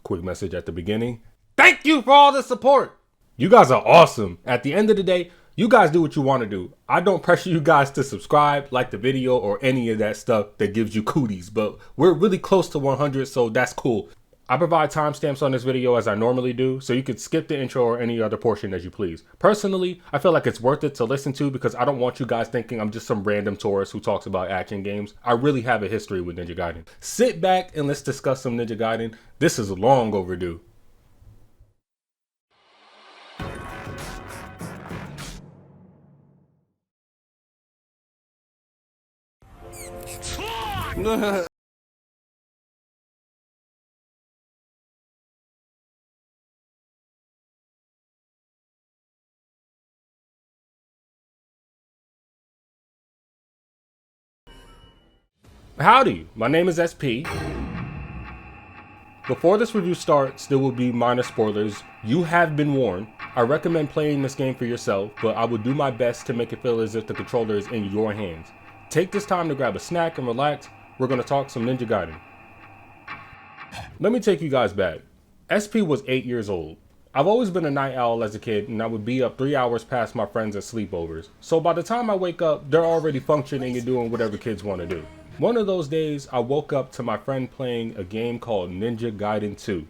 Quick message at the beginning. Thank you for all the support. You guys are awesome. At the end of the day, you guys do what you want to do. I don't pressure you guys to subscribe, like the video, or any of that stuff that gives you cooties, but we're really close to 100, so that's cool. I provide timestamps on this video as I normally do, so you could skip the intro or any other portion as you please. Personally, I feel like it's worth it to listen to because I don't want you guys thinking I'm just some random tourist who talks about action games. I really have a history with Ninja Gaiden. Sit back and let's discuss some Ninja Gaiden. This is long overdue. Howdy, my name is SP. Before this review starts, there will be minor spoilers. You have been warned. I recommend playing this game for yourself, but I will do my best to make it feel as if the controller is in your hands. Take this time to grab a snack and relax. We're going to talk some Ninja Gaiden. Let me take you guys back. SP was 8 years old. I've always been a night owl as a kid, and I would be up 3 hours past my friends at sleepovers. So by the time I wake up, they're already functioning and doing whatever kids want to do. One of those days, I woke up to my friend playing a game called Ninja Gaiden 2.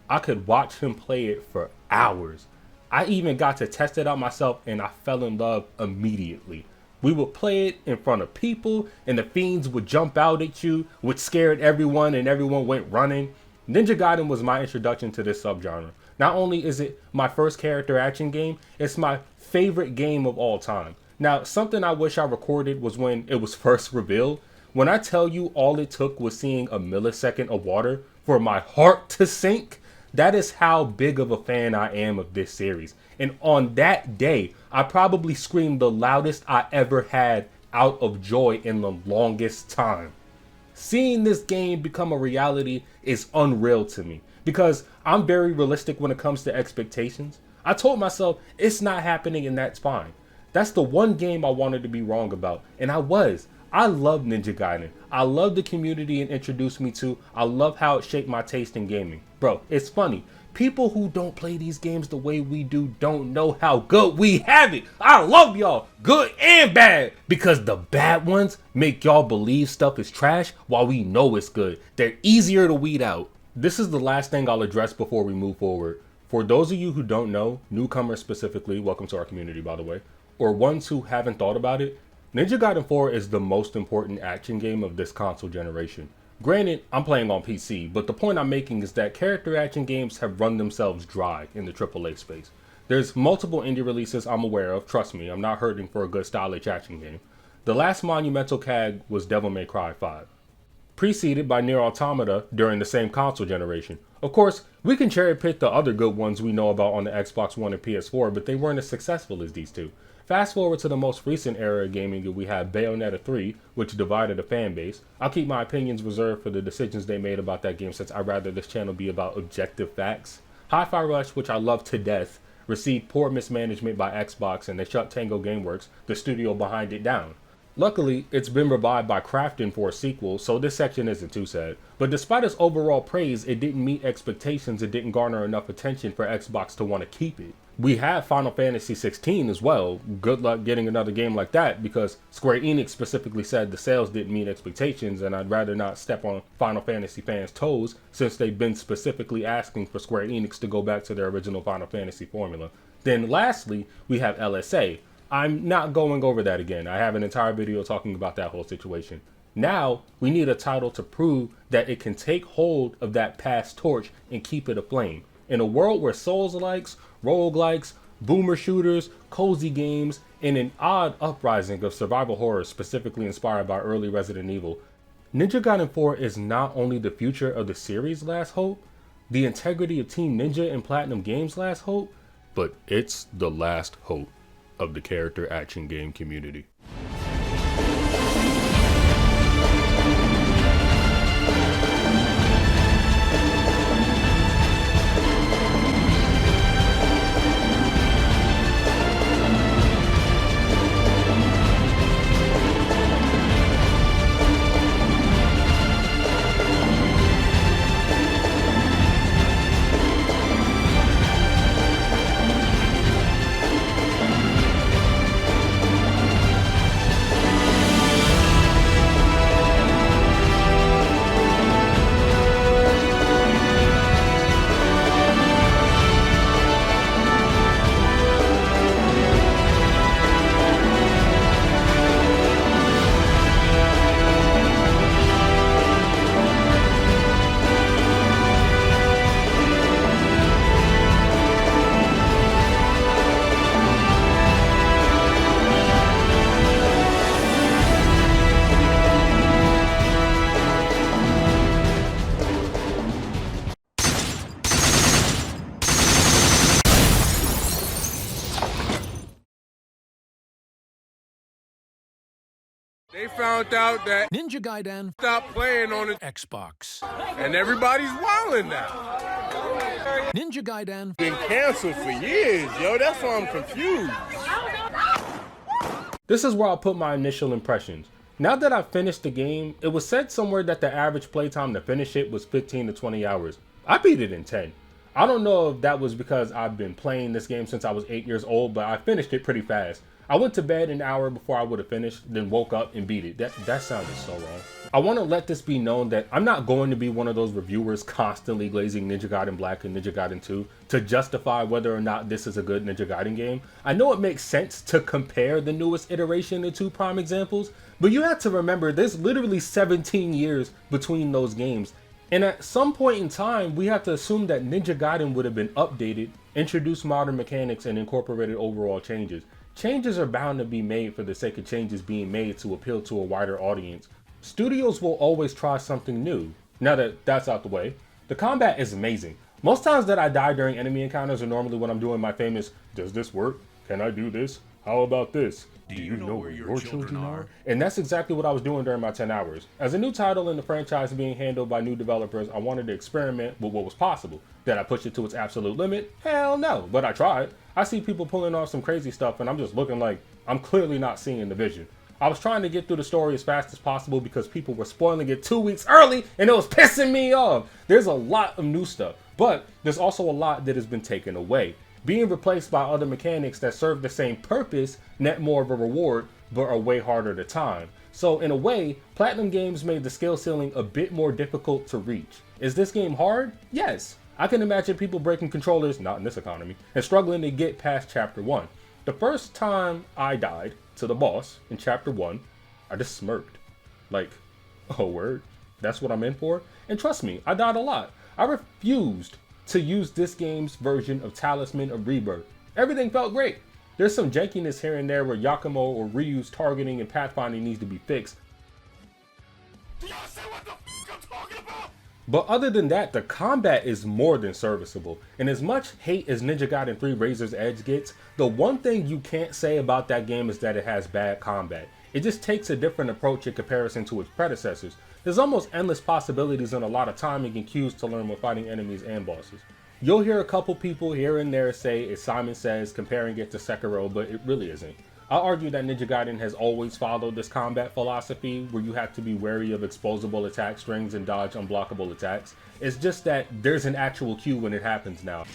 I could watch him play it for hours. I even got to test it out myself and I fell in love immediately. We would play it in front of people and the fiends would jump out at you, which scared everyone and everyone went running. Ninja Gaiden was my introduction to this subgenre. Not only is it my first character action game, it's my favorite game of all time. Now, something I wish I recorded was when it was first revealed. When I tell you all it took was seeing a millisecond of water for my heart to sink, that is how big of a fan I am of this series. And on that day, I probably screamed the loudest I ever had out of joy in the longest time. Seeing this game become a reality is unreal to me because I'm very realistic when it comes to expectations. I told myself it's not happening and that's fine. That's the one game I wanted to be wrong about, and I was. I love Ninja Gaiden. I love the community it introduced me to. I love how it shaped my taste in gaming. Bro, it's funny. People who don't play these games the way we do don't know how good we have it. I love y'all, good and bad, because the bad ones make y'all believe stuff is trash while we know it's good. They're easier to weed out. This is the last thing I'll address before we move forward. For those of you who don't know, newcomers specifically, welcome to our community by the way, or ones who haven't thought about it, Ninja Gaiden 4 is the most important action game of this console generation. Granted, I'm playing on PC, but the point I'm making is that character action games have run themselves dry in the AAA space. There's multiple indie releases I'm aware of, trust me, I'm not hurting for a good stylish action game. The last monumental CAG was Devil May Cry 5, preceded by Nier Automata during the same console generation. Of course, we can cherry pick the other good ones we know about on the Xbox One and PS4, but they weren't as successful as these two. Fast forward to the most recent era of gaming, and we have Bayonetta 3, which divided the fan base. I'll keep my opinions reserved for the decisions they made about that game since I'd rather this channel be about objective facts. Hi-Fi Rush, which I love to death, received poor mismanagement by Xbox and they shut Tango Gameworks, the studio behind it, down. Luckily, it's been revived by Krafton for a sequel, so this section isn't too sad. But despite its overall praise, it didn't meet expectations and didn't garner enough attention for Xbox to want to keep it. We have Final Fantasy 16 as well. Good luck getting another game like that because Square Enix specifically said the sales didn't meet expectations, and I'd rather not step on Final Fantasy fans' toes since they've been specifically asking for Square Enix to go back to their original Final Fantasy formula. Then lastly, we have LSA. I'm not going over that again. I have an entire video talking about that whole situation. Now, we need a title to prove that it can take hold of that past torch and keep it aflame. In a world where Souls-likes, roguelikes, boomer shooters, cozy games, and an odd uprising of survival horror specifically inspired by early Resident Evil, Ninja Gaiden 4 is not only the future of the series' last hope, the integrity of Team Ninja and Platinum Games' last hope, but it's the last hope of the character action game community. They found out that Ninja Gaiden stopped playing on the Xbox. and everybody's wilding now. Ninja Gaiden Been canceled for years, yo. That's why I'm confused. This is where I'll put my initial impressions. Now that I've finished the game, it was said somewhere that the average playtime to finish it was 15 to 20 hours. I beat it in 10. I don't know if that was because I've been playing this game since I was 8 years old, but I finished it pretty fast. I went to bed an hour before I would have finished, then woke up and beat it. That sounded so wrong. I want to let this be known that I'm not going to be one of those reviewers constantly glazing Ninja Gaiden Black and Ninja Gaiden 2 to justify whether or not this is a good Ninja Gaiden game. I know it makes sense to compare the newest iteration to two prime examples, but you have to remember there's literally 17 years between those games. And at some point in time, we have to assume that Ninja Gaiden would have been updated, introduced modern mechanics, and incorporated overall changes. Changes are bound to be made for the sake of changes being made to appeal to a wider audience. Studios will always try something new. Now that that's out the way, the combat is amazing. Most times that I die during enemy encounters are normally when I'm doing my famous, does this work? Can I do this? How about this? Do you know where your children are? And that's exactly what I was doing during my 10 hours. As a new title in the franchise being handled by new developers, I wanted to experiment with what was possible. Did I push it to its absolute limit? Hell no, but I tried. I see people pulling off some crazy stuff and I'm just looking like I'm clearly not seeing the vision. I was trying to get through the story as fast as possible because people were spoiling it 2 weeks early and it was pissing me off. There's a lot of new stuff, but there's also a lot that has been taken away, being replaced by other mechanics that serve the same purpose, net more of a reward, but are way harder to time. So in a way, Platinum Games made the skill ceiling a bit more difficult to reach. Is this game hard? Yes. I can imagine people breaking controllers, not in this economy, and struggling to get past chapter 1. The first time I died to the boss in chapter 1, I just smirked. Like, oh word? That's what I'm in for? And trust me, I died a lot. I refused to use this game's version of Talisman of Rebirth. Everything felt great. There's some jankiness here and there where Yakumo or Ryu's targeting and pathfinding needs to be fixed. But other than that, the combat is more than serviceable. And as much hate as Ninja Gaiden 3 Razor's Edge gets, the one thing you can't say about that game is that it has bad combat. It just takes a different approach in comparison to its predecessors. There's almost endless possibilities and a lot of timing and cues to learn when fighting enemies and bosses. You'll hear a couple people here and there say, as Simon says, comparing it to Sekiro, but it really isn't. I'll argue that Ninja Gaiden has always followed this combat philosophy where you have to be wary of exposable attack strings and dodge unblockable attacks. It's just that there's an actual cue when it happens now.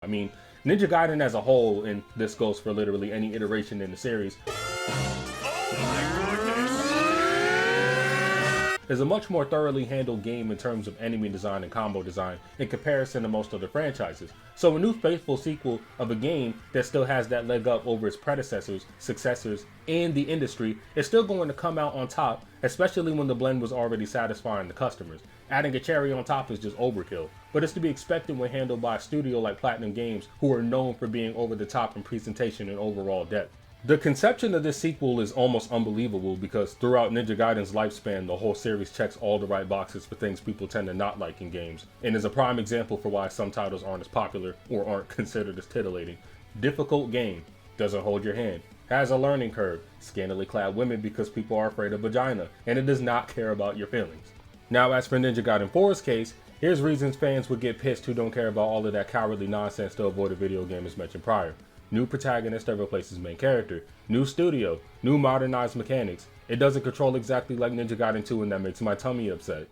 I mean, Ninja Gaiden as a whole, and this goes for literally any iteration in the series, is a much more thoroughly handled game in terms of enemy design and combo design in comparison to most other franchises. So a new faithful sequel of a game that still has that leg up over its predecessors, successors, and the industry is still going to come out on top, especially when the blend was already satisfying the customers. Adding a cherry on top is just overkill, but it's to be expected when handled by a studio like Platinum Games, who are known for being over the top in presentation and overall depth. The conception of this sequel is almost unbelievable because throughout Ninja Gaiden's lifespan, the whole series checks all the right boxes for things people tend to not like in games, and is a prime example for why some titles aren't as popular or aren't considered as titillating. Difficult game, doesn't hold your hand, has a learning curve, scantily clad women because people are afraid of vagina, and it does not care about your feelings. Now as for Ninja Gaiden 4's case, here's reasons fans would get pissed who don't care about all of that cowardly nonsense to avoid a video game as mentioned prior. New protagonist that replaces main character, new studio, new modernized mechanics. It doesn't control exactly like Ninja Gaiden 2 and that makes my tummy upset.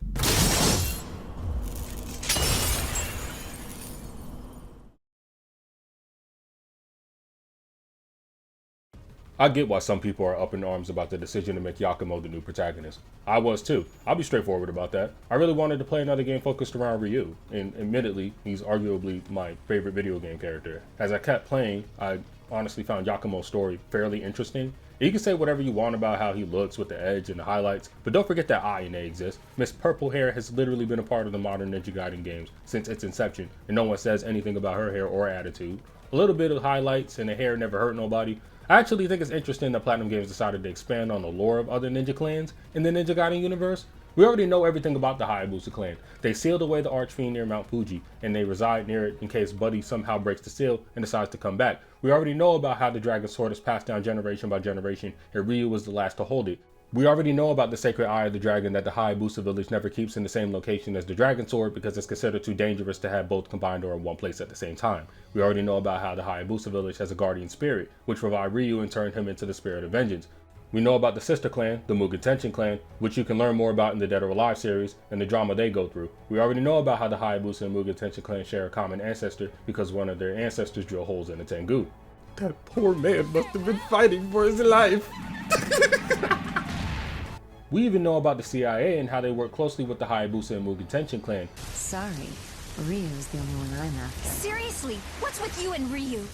I get why some people are up in arms about the decision to make Yakumo the new protagonist. I was too. I'll be straightforward about that. I really wanted to play another game focused around Ryu, and admittedly, he's arguably my favorite video game character. As I kept playing, I honestly found Yakumo's story fairly interesting. You can say whatever you want about how he looks with the edge and the highlights, but don't forget that I and A exists. Miss Purple Hair has literally been a part of the modern Ninja Gaiden games since its inception, and no one says anything about her hair or attitude. A little bit of highlights and the hair never hurt nobody. I actually think it's interesting that Platinum Games decided to expand on the lore of other ninja clans in the Ninja Gaiden universe. We already know everything about the Hayabusa clan. They sealed away the Archfiend near Mount Fuji, and they reside near it in case Buddy somehow breaks the seal and decides to come back. We already know about how the Dragon Sword is passed down generation by generation, and Ryu was the last to hold it. We already know about the Sacred Eye of the Dragon that the Hayabusa village never keeps in the same location as the Dragon Sword because it's considered too dangerous to have both combined or in one place at the same time. We already know about how the Hayabusa village has a guardian spirit, which revived Ryu and turned him into the Spirit of Vengeance. We know about the sister clan, the Mugen Tenshin clan, which you can learn more about in the Dead or Alive series and the drama they go through. We already know about how the Hayabusa and Mugen Tenshin clan share a common ancestor because one of their ancestors drilled holes in the Tengu. That poor man must have been fighting for his life. We even know about the CIA and how they work closely with the Hayabusa and Mugen Tenshin clan. Sorry, Ryu's the only one I'm after. Seriously, what's with you and Ryu?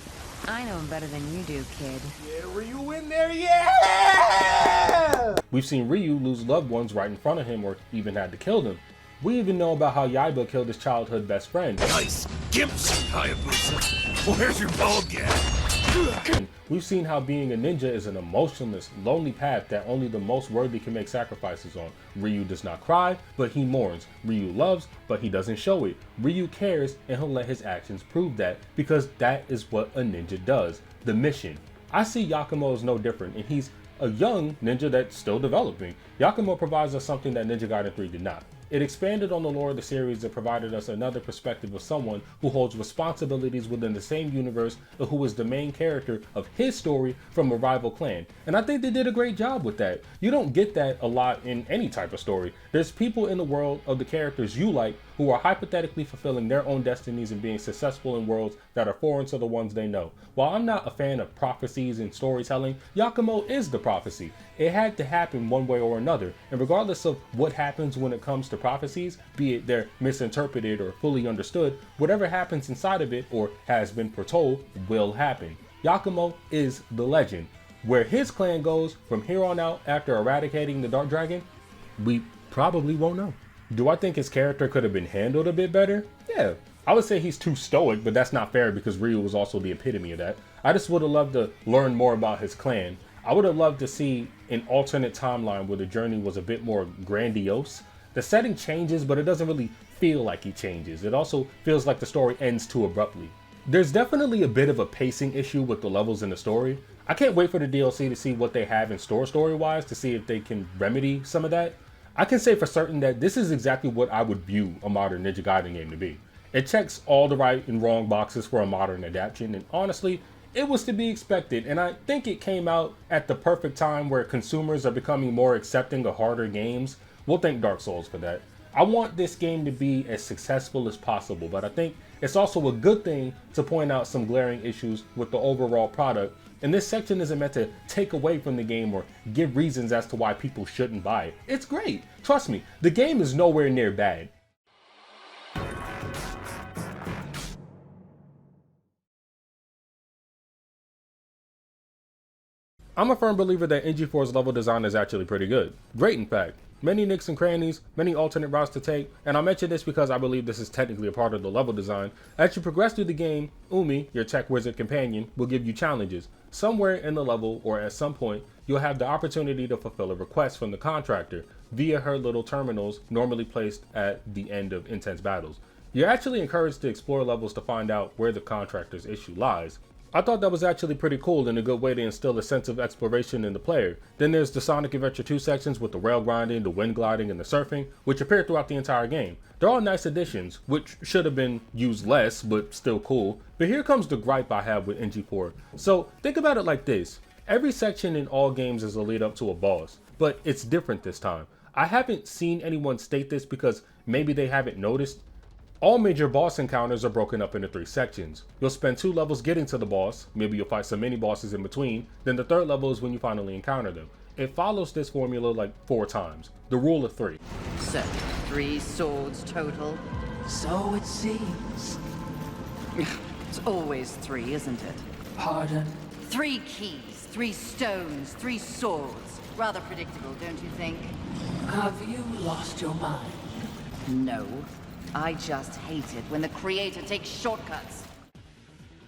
I know him better than you do, kid. Yeah, Ryu in there, yeah! We've seen Ryu lose loved ones right in front of him or even had to kill them. We even know about how Yaiba killed his childhood best friend. Nice gimps, Hayabusa. Where's your bow gag? We've seen how being a ninja is an emotionless, lonely path that only the most worthy can make sacrifices on. Ryu does not cry, but he mourns. Ryu loves, but he doesn't show it. Ryu cares, and he'll let his actions prove that, because that is what a ninja does. The mission. I see Yakumo as no different, and he's a young ninja that's still developing. Yakumo provides us something that Ninja Gaiden 3 did not. It expanded on the lore of the series and provided us another perspective of someone who holds responsibilities within the same universe and who is the main character of his story from a rival clan. And I think they did a great job with that. You don't get that a lot in any type of story. There's people in the world of the characters you like who are hypothetically fulfilling their own destinies and being successful in worlds that are foreign to the ones they know. While I'm not a fan of prophecies and storytelling, Yakumo is the prophecy. It had to happen one way or another, and regardless of what happens when it comes to prophecies, be it they're misinterpreted or fully understood, whatever happens inside of it or has been foretold will happen. Yakumo is the legend. Where his clan goes from here on out after eradicating the Dark Dragon, we probably won't know. Do I think his character could have been handled a bit better? Yeah. I would say he's too stoic, but that's not fair because Ryu was also the epitome of that. I just would have loved to learn more about his clan. I would have loved to see an alternate timeline where the journey was a bit more grandiose. The setting changes, but it doesn't really feel like he changes. It also feels like the story ends too abruptly. There's definitely a bit of a pacing issue with the levels in the story. I can't wait for the DLC to see what they have in store story-wise to see if they can remedy some of that. I can say for certain that this is exactly what I would view a modern Ninja Gaiden game to be. It checks all the right and wrong boxes for a modern adaptation, and honestly, it was to be expected, and I think it came out at the perfect time where consumers are becoming more accepting of harder games. We'll thank Dark Souls for that. I want this game to be as successful as possible, but I think it's also a good thing to point out some glaring issues with the overall product and this section isn't meant to take away from the game or give reasons as to why people shouldn't buy it. It's great. Trust me, the game is nowhere near bad. I'm a firm believer that NG4's level design is actually pretty good. Great, in fact. Many nicks and crannies, many alternate routes to take, and I mention this because I believe this is technically a part of the level design. As you progress through the game, Umi, your tech wizard companion, will give you challenges. Somewhere in the level, or at some point, you'll have the opportunity to fulfill a request from the contractor via her little terminals normally placed at the end of intense battles. You're actually encouraged to explore levels to find out where the contractor's issue lies. I thought that was actually pretty cool and a good way to instill a sense of exploration in the player. Then there's the Sonic Adventure 2 sections with the rail grinding, the wind gliding, and the surfing, which appear throughout the entire game. They're all nice additions, which should have been used less, but still cool. But here comes the gripe I have with NG4. So think about it like this. Every section in all games is a lead up to a boss, but it's different this time. I haven't seen anyone state this because maybe they haven't noticed. All major boss encounters are broken up into 3 sections. You'll spend 2 levels getting to the boss, maybe you'll fight some mini bosses in between, then the 3rd level is when you finally encounter them. It follows this formula like 4 times. The rule of 3. So, 3 swords total? So it seems. It's always 3, isn't it? Pardon? 3 keys, 3 stones, 3 swords. Rather predictable, don't you think? Have you lost your mind? No. I just hate it when the creator takes shortcuts.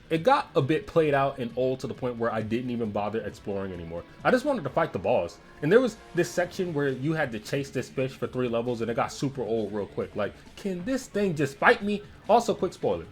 It got a bit played out and old to the point where I didn't even bother exploring anymore. I just wanted to fight the boss. And there was this section where you had to chase this fish for 3 levels and it got super old real quick. Like, can this thing just fight me? Also, quick spoiler.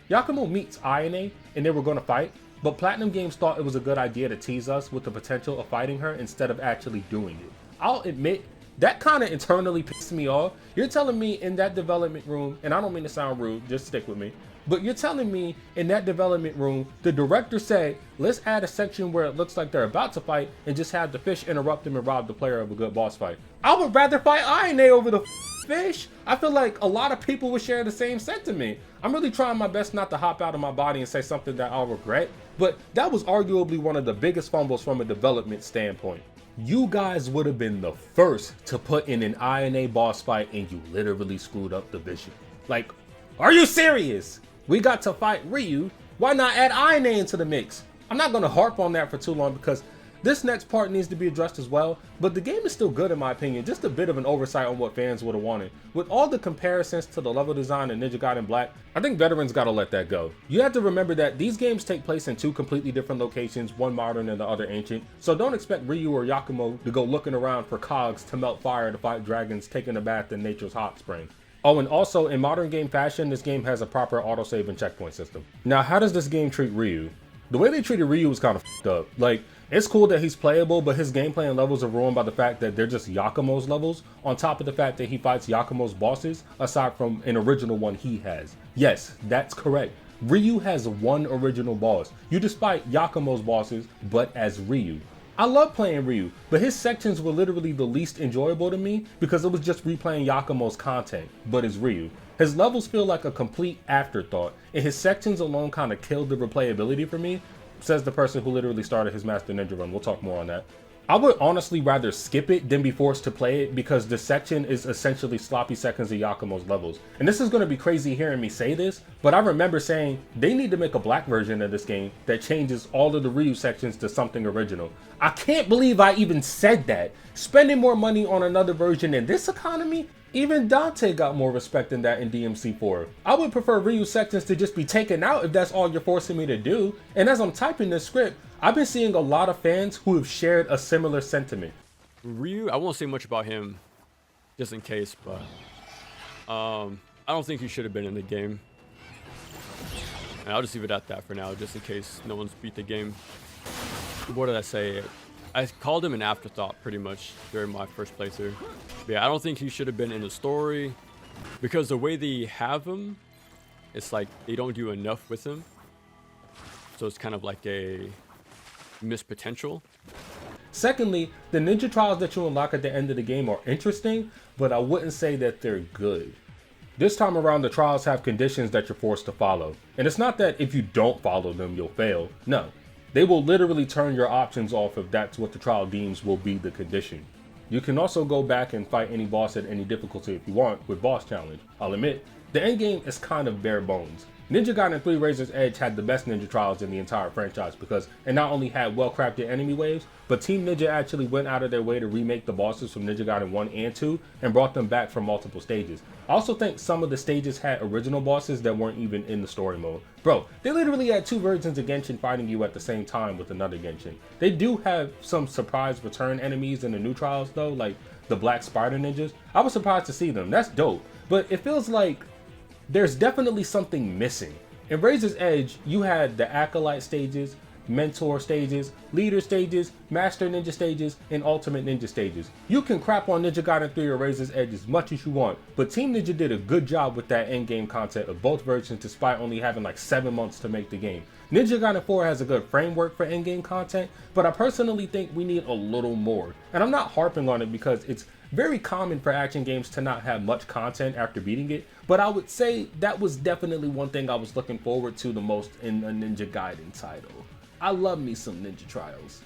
Yakumo meets Ayane and they were going to fight, but Platinum Games thought it was a good idea to tease us with the potential of fighting her instead of actually doing it. I'll admit, that kind of internally pissed me off. You're telling me in that development room, and I don't mean to sound rude, just stick with me, but you're telling me in that development room, the director said, let's add a section where it looks like they're about to fight and just have the fish interrupt them and rob the player of a good boss fight. I would rather fight Ayane over the fish. I feel like a lot of people would share the same sentiment. I'm really trying my best not to hop out of my body and say something that I'll regret, but that was arguably one of the biggest fumbles from a development standpoint. You guys would have been the first to put in an Ayane boss fight and you literally screwed up the vision. Like, are you serious? We got to fight Ryu. Why not add Ayane into the mix? I'm not going to harp on that for too long because this next part needs to be addressed as well, but the game is still good in my opinion, just a bit of an oversight on what fans would have wanted. With all the comparisons to the level design in Ninja Gaiden Black, I think veterans gotta let that go. You have to remember that these games take place in 2 completely different locations, one modern and the other ancient, so don't expect Ryu or Yakumo to go looking around for cogs to melt fire to fight dragons taking a bath in nature's hot spring. Oh, and also in modern game fashion, this game has a proper autosave and checkpoint system. Now, how does this game treat Ryu? The way they treated Ryu was kind of f***ed up. Like, it's cool that he's playable, but his gameplay and levels are ruined by the fact that they're just Yakumo's levels, on top of the fact that he fights Yakumo's bosses, aside from an original one he has. Yes, that's correct. Ryu has 1 original boss. You just fight Yakumo's bosses, but as Ryu. I love playing Ryu, but his sections were literally the least enjoyable to me because it was just replaying Yakumo's content, but as Ryu. His levels feel like a complete afterthought, and his sections alone kind of killed the replayability for me, says the person who literally started his Master Ninja run. We'll talk more on that. I would honestly rather skip it than be forced to play it because the section is essentially sloppy seconds of Yakumo's levels. And this is going to be crazy hearing me say this, but I remember saying they need to make a black version of this game that changes all of the Ryu sections to something original. I can't believe I even said that. Spending more money on another version in this economy? Even Dante got more respect than that in DMC4. I would prefer Ryu sections to just be taken out if that's all you're forcing me to do. And as I'm typing this script, I've been seeing a lot of fans who have shared a similar sentiment. Ryu, I won't say much about him, just in case, but I don't think he should have been in the game. And I'll just leave it at that for now, just in case no one's beat the game. What did I say? I called him an afterthought pretty much during my first playthrough. But yeah, I don't think he should have been in the story because the way they have him, it's like they don't do enough with him. So it's kind of like a missed potential. Secondly, the ninja trials that you unlock at the end of the game are interesting, but I wouldn't say that they're good. This time around, the trials have conditions that you're forced to follow. And it's not that if you don't follow them, you'll fail. No. They will literally turn your options off if that's what the trial deems will be the condition. You can also go back and fight any boss at any difficulty if you want with boss challenge. I'll admit, the endgame is kind of bare bones. Ninja Gaiden 3 Razor's Edge had the best ninja trials in the entire franchise because it not only had well-crafted enemy waves, but Team Ninja actually went out of their way to remake the bosses from Ninja Gaiden 1 and 2 and brought them back from multiple stages. I also think some of the stages had original bosses that weren't even in the story mode. Bro, they literally had two versions of Genshin fighting you at the same time with another Genshin. They do have some surprise return enemies in the new trials though, like the Black Spider Ninjas. I was surprised to see them, that's dope, but it feels like there's definitely something missing. In Razor's Edge, you had the Acolyte stages, Mentor stages, Leader stages, Master Ninja stages, and Ultimate Ninja stages. You can crap on Ninja Gaiden 3 or Razor's Edge as much as you want, but Team Ninja did a good job with that endgame content of both versions despite only having like 7 months to make the game. Ninja Gaiden 4 has a good framework for endgame content, but I personally think we need a little more. And I'm not harping on it because it's very common for action games to not have much content after beating it, but I would say that was definitely one thing I was looking forward to the most in a Ninja Gaiden title. I love me some ninja trials.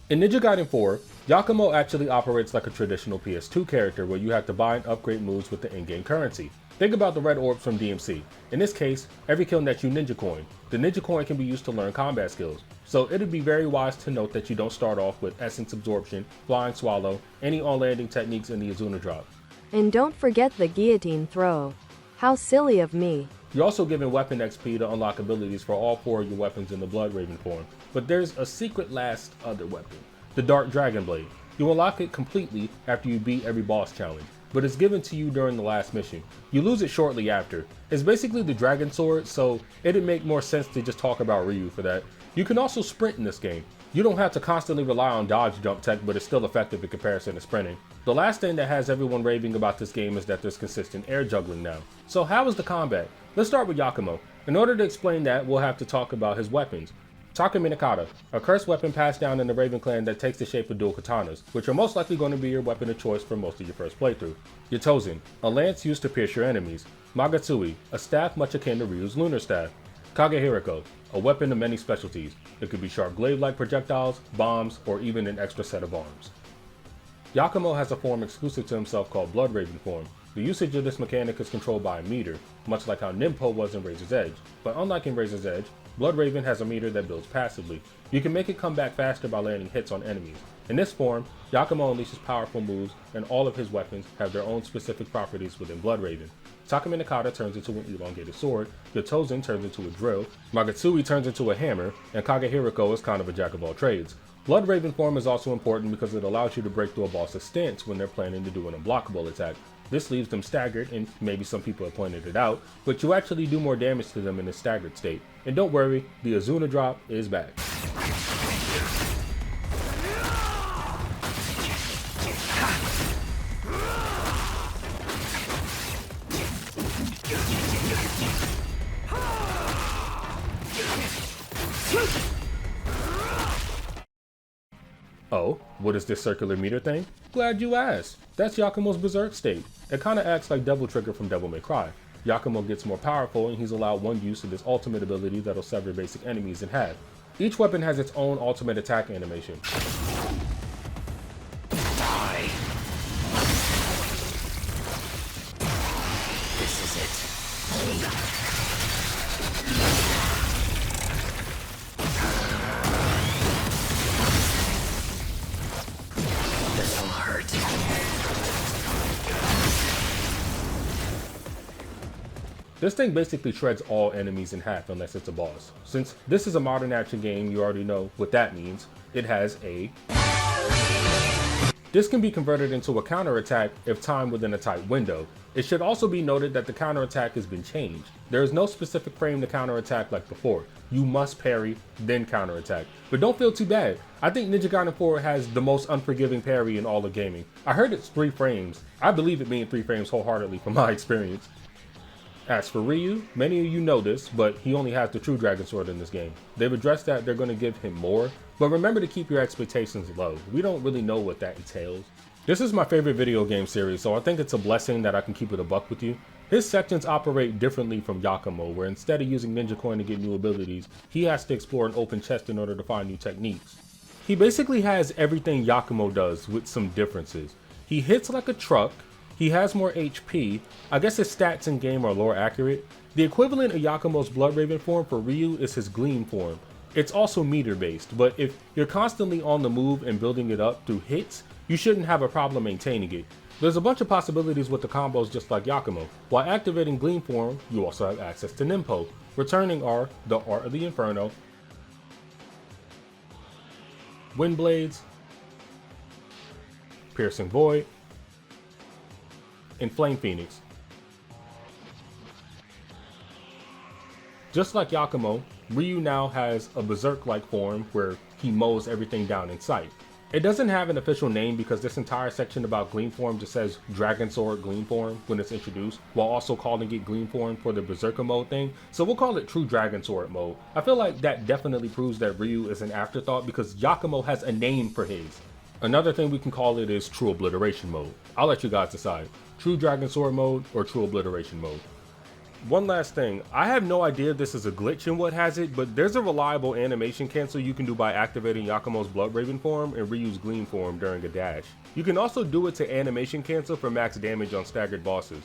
In Ninja Gaiden 4, Yakumo actually operates like a traditional PS2 character where you have to buy and upgrade moves with the in-game currency. Think about the red orbs from DMC. In this case, every kill nets you Ninja Coin. The Ninja Coin can be used to learn combat skills, so it'd be very wise to note that you don't start off with Essence Absorption, Flying Swallow, any on-landing techniques in the Azuna drop. And don't forget the guillotine throw. How silly of me. You're also given weapon XP to unlock abilities for all 4 of your weapons in the Blood Raven form, but there's a secret last other weapon, the Dark Dragon Blade. You unlock it completely after you beat every boss challenge, but it's given to you during the last mission. You lose it shortly after. It's basically the Dragon Sword, so it'd make more sense to just talk about Ryu for that. You can also sprint in this game. You don't have to constantly rely on dodge jump tech, but it's still effective in comparison to sprinting. The last thing that has everyone raving about this game is that there's consistent air juggling now. So how is the combat? Let's start with Yakumo. In order to explain that, we'll have to talk about his weapons. Takaminikata, a cursed weapon passed down in the Raven clan that takes the shape of dual katanas, which are most likely going to be your weapon of choice for most of your first playthrough. Yotozen, a lance used to pierce your enemies. Magatsui, a staff much akin to Ryu's lunar staff. Kagehiriko, a weapon of many specialties. It could be sharp glaive-like projectiles, bombs, or even an extra set of arms. Yakumo has a form exclusive to himself called Blood Raven form. The usage of this mechanic is controlled by a meter, much like how Ninpo was in Razor's Edge. But unlike in Razor's Edge, Blood Raven has a meter that builds passively. You can make it come back faster by landing hits on enemies. In this form, Yakumo unleashes powerful moves, and all of his weapons have their own specific properties within Blood Raven. Takaminikata turns into an elongated sword, Yotozen turns into a drill, Magatsui turns into a hammer, and Kagehiriko is kind of a jack of all trades. Blood Raven form is also important because it allows you to break through a boss's stance when they're planning to do an unblockable attack. This leaves them staggered, and maybe some people have pointed it out, but you actually do more damage to them in a staggered state. And don't worry, the Azuna drop is back. Oh, what is this circular meter thing? Glad you asked. That's Yakumo's Berserk state. It kinda acts like Devil Trigger from Devil May Cry. Yakumo gets more powerful and he's allowed one use of this ultimate ability that'll sever basic enemies in half. Each weapon has its own ultimate attack animation. Die. This is it. This'll hurt. This thing basically shreds all enemies in half unless it's a boss. Since this is a modern action game, you already know what that means. It has a... This can be converted into a counterattack if timed within a tight window. It should also be noted that the counterattack has been changed. There is no specific frame to counterattack like before. You must parry, then counterattack. But don't feel too bad. I think Ninja Gaiden 4 has the most unforgiving parry in all of gaming. I heard it's 3 frames. I believe it being 3 frames wholeheartedly from my experience. As for Ryu, many of you know this, but he only has the true Dragon Sword in this game. They've addressed that they're going to give him more, but remember to keep your expectations low. We don't really know what that entails. This is my favorite video game series, so I think it's a blessing that I can keep it a buck with you. His sections operate differently from Yakumo, where instead of using Ninja Coin to get new abilities, he has to explore an open chest in order to find new techniques. He basically has everything Yakumo does with some differences. He hits like a truck, he has more HP, I guess his stats in game are lore accurate. The equivalent of Yakumo's Blood Raven form for Ryu is his Gleam form. It's also meter based, but if you're constantly on the move and building it up through hits, you shouldn't have a problem maintaining it. There's a bunch of possibilities with the combos just like Yakumo. While activating Gleam form, you also have access to Ninpo. Returning are the Art of the Inferno, Wind Blades, Piercing Void, and Flame Phoenix. Just like Yakumo, Ryu now has a Berserk-like form where he mows everything down in sight. It doesn't have an official name because this entire section about Gleam form just says Dragon Sword Gleam form when it's introduced, while also calling it Gleam form for the Berserker mode thing, so we'll call it True Dragon Sword mode. I feel like that definitely proves that Ryu is an afterthought because Yakumo has a name for his. Another thing we can call it is True Obliteration mode. I'll let you guys decide. True Dragon Sword mode or True Obliteration mode. One last thing, I have no idea if this is a glitch in what has it, but there's a reliable animation cancel you can do by activating Yakumo's Blood Raven form and Ryu's Gleam form during a dash. You can also do it to animation cancel for max damage on staggered bosses.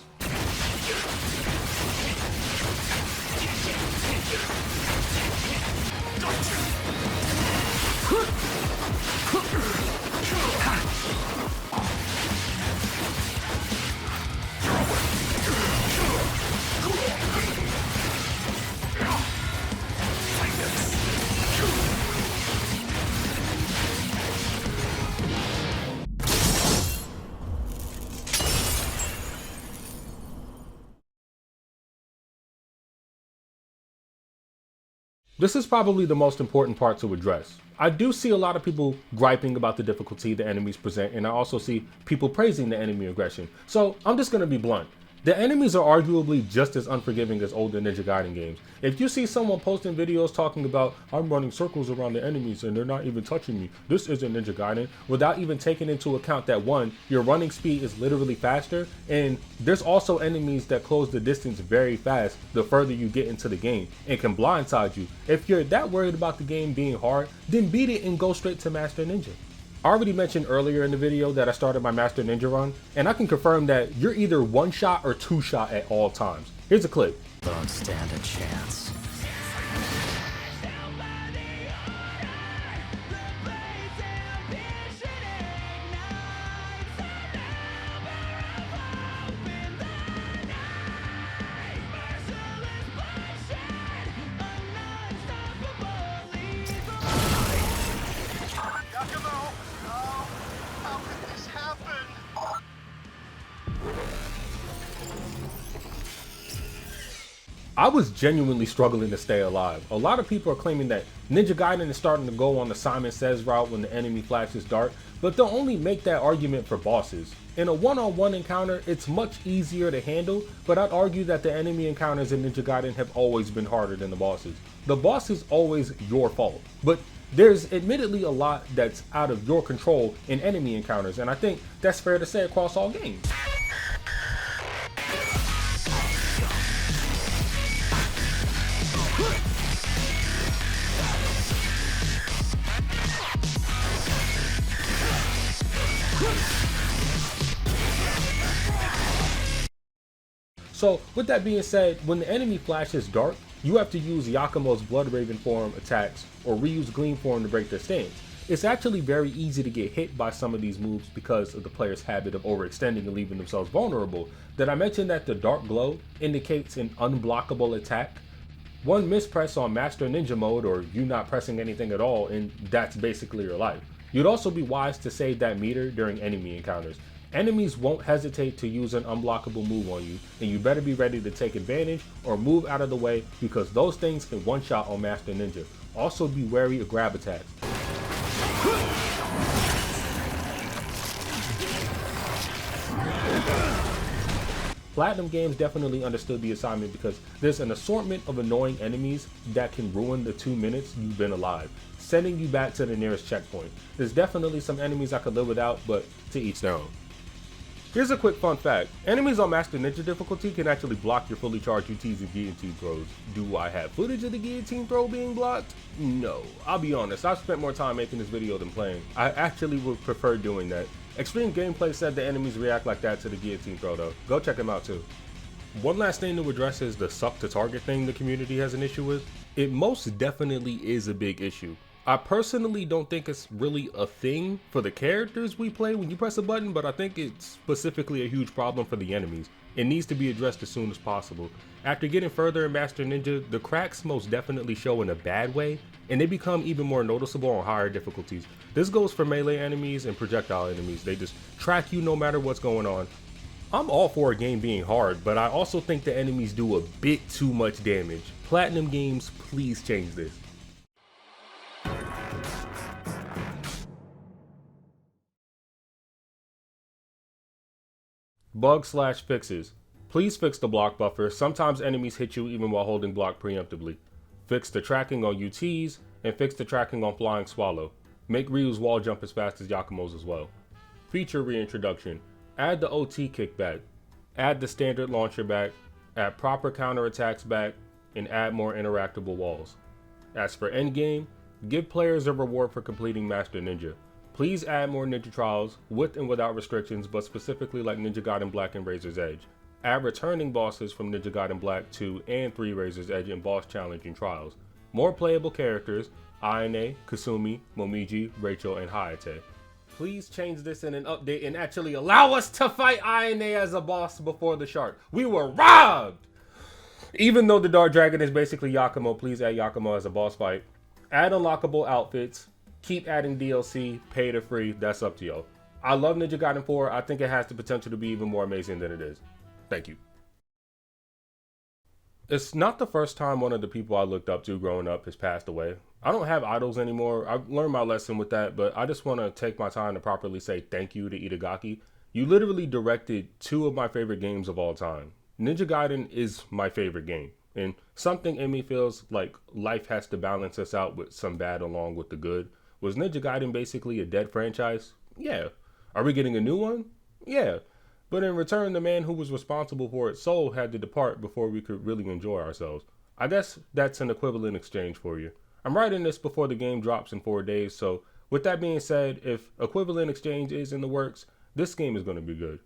This is probably the most important part to address. I do see a lot of people griping about the difficulty the enemies present, and I also see people praising the enemy aggression. So I'm just going to be blunt. The enemies are arguably just as unforgiving as older Ninja Gaiden games. If you see someone posting videos talking about, I'm running circles around the enemies and they're not even touching me, this isn't Ninja Gaiden, without even taking into account that one, your running speed is literally faster, and there's also enemies that close the distance very fast the further you get into the game and can blindside you. If you're that worried about the game being hard, then beat it and go straight to Master Ninja. I already mentioned earlier in the video that I started my Master Ninja run, and I can confirm that you're either one shot or two shot at all times. Here's a clip. Don't stand a chance. I was genuinely struggling to stay alive. A lot of people are claiming that Ninja Gaiden is starting to go on the Simon Says route when the enemy flashes dark, but they'll only make that argument for bosses. In a one-on-one encounter, it's much easier to handle, but I'd argue that the enemy encounters in Ninja Gaiden have always been harder than the bosses. The boss is always your fault, but there's admittedly a lot that's out of your control in enemy encounters, and I think that's fair to say across all games. So with that being said, when the enemy flashes dark, you have to use Yakumo's Blood Raven form attacks or Ryu's Gleam form to break their stance. It's actually very easy to get hit by some of these moves because of the player's habit of overextending and leaving themselves vulnerable. Did I mention that the dark glow indicates an unblockable attack? One mispress on Master Ninja mode or you not pressing anything at all and that's basically your life. You'd also be wise to save that meter during enemy encounters. Enemies won't hesitate to use an unblockable move on you, and you better be ready to take advantage or move out of the way because those things can one-shot on Master Ninja. Also be wary of grab attacks. Platinum Games definitely understood the assignment because there's an assortment of annoying enemies that can ruin the 2 minutes you've been alive, sending you back to the nearest checkpoint. There's definitely some enemies I could live without, but to each their own. Here's a quick fun fact. Enemies on Master Ninja difficulty can actually block your fully charged UTs and guillotine throws. Do I have footage of the guillotine throw being blocked? No. I'll be honest, I've spent more time making this video than playing. I actually would prefer doing that. Extreme Gameplay said the enemies react like that to the guillotine throw though. Go check them out too. One last thing to address is the suck to target thing the community has an issue with. It most definitely is a big issue. I personally don't think it's really a thing for the characters we play when you press a button, but I think it's specifically a huge problem for the enemies. It needs to be addressed as soon as possible. After getting further in Master Ninja, the cracks most definitely show in a bad way, and they become even more noticeable on higher difficulties. This goes for melee enemies and projectile enemies. They just track you no matter what's going on. I'm all for a game being hard, but I also think the enemies do a bit too much damage. Platinum Games, please change this. Bugs/fixes. Please fix the block buffer. Sometimes enemies hit you even while holding block preemptively. Fix the tracking on UTs and fix the tracking on Flying Swallow. Make Ryu's wall jump as fast as Yakumo's as well. Feature reintroduction. Add the OT kickback. Add the standard launcher back. Add proper counterattacks back. And add more interactable walls. As for endgame, give players a reward for completing Master Ninja. Please add more Ninja Trials, with and without restrictions, but specifically like Ninja Gaiden Black and Razor's Edge. Add returning bosses from Ninja Gaiden Black 2 and 3 Razor's Edge in boss challenging trials. More playable characters, Ayane, Kasumi, Momiji, Rachel, and Hayate. Please change this in an update and actually allow us to fight Ayane as a boss before the shark. We were robbed! Even though the Dark Dragon is basically Yakumo, please add Yakumo as a boss fight. Add unlockable outfits. Keep adding DLC, pay to free, that's up to y'all. I love Ninja Gaiden 4, I think it has the potential to be even more amazing than it is. Thank you. It's not the first time one of the people I looked up to growing up has passed away. I don't have idols anymore, I've learned my lesson with that, but I just want to take my time to properly say thank you to Itagaki. You literally directed 2 of my favorite games of all time. Ninja Gaiden is my favorite game. And something in me feels like life has to balance us out with some bad along with the good. Was Ninja Gaiden basically a dead franchise? Yeah. Are we getting a new one? Yeah. But in return, the man who was responsible for its soul had to depart before we could really enjoy ourselves. I guess that's an equivalent exchange for you. I'm writing this before the game drops in 4 days, so with that being said, if equivalent exchange is in the works, this game is going to be good.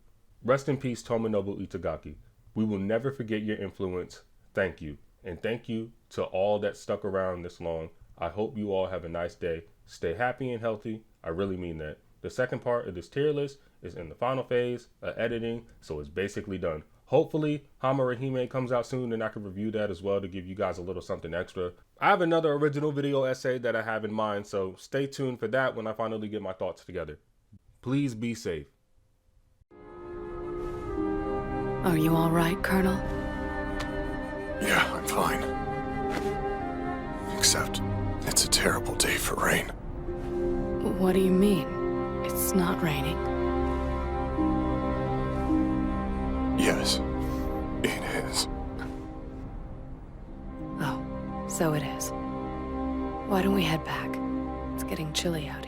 Rest in peace, Tomonobu Itagaki. We will never forget your influence. Thank you. And thank you to all that stuck around this long. I hope you all have a nice day. Stay happy and healthy. I really mean that. The second part of this tier list is in the final phase of editing, so it's basically done. Hopefully, Hamarahime comes out soon and I can review that as well to give you guys a little something extra. I have another original video essay that I have in mind, so stay tuned for that when I finally get my thoughts together. Please be safe. Are you all right, Colonel? Yeah, I'm fine. Except, it's a terrible day for rain. What do you mean? It's not raining. Yes, it is. Oh, so it is. Why don't we head back? It's getting chilly out here.